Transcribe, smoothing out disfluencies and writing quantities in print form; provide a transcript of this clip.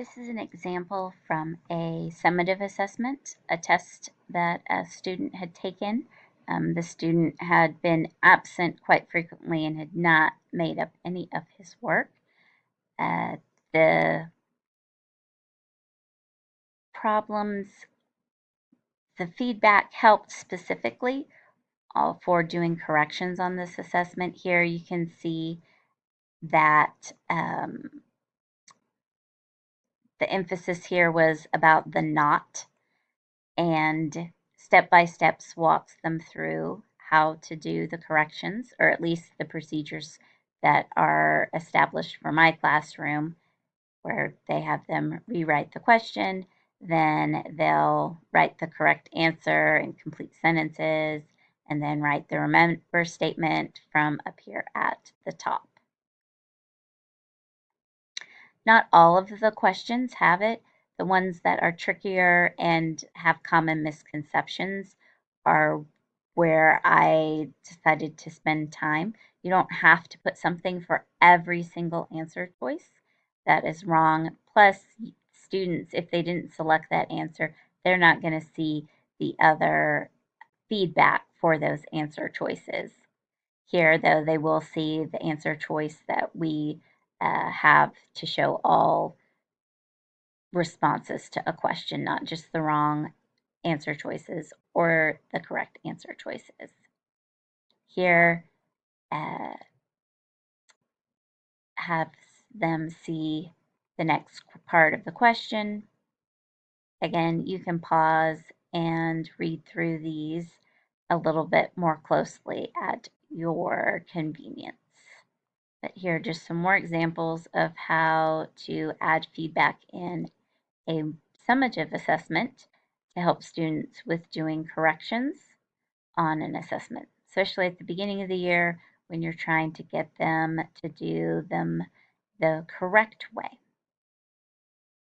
This is an example from a summative assessment, a test that a student had taken. The student had been absent quite frequently and had not made up any of his work. The problems, the feedback helped specifically for doing corrections on this assessment. Here you can see that the emphasis here was about the not, and step-by-step walks them through how to do the corrections, or at least the procedures that are established for my classroom, where they have them rewrite the question, then they'll write the correct answer in complete sentences, and then write the remember statement from up here at the top. Not all of the questions have it. The ones that are trickier and have common misconceptions are where I decided to spend time. You don't have to put something for every single answer choice. That is wrong. Plus, students, if they didn't select that answer, they're not going to see the other feedback for those answer choices. Here, though, they will see the answer choice that we have to show all responses to a question, not just the wrong answer choices or the correct answer choices. Here, have them see the next part of the question. Again, you can pause and read through these a little bit more closely at your convenience. But here are just some more examples of how to add feedback in a summative assessment to help students with doing corrections on an assessment, especially at the beginning of the year when you're trying to get them to do them the correct way.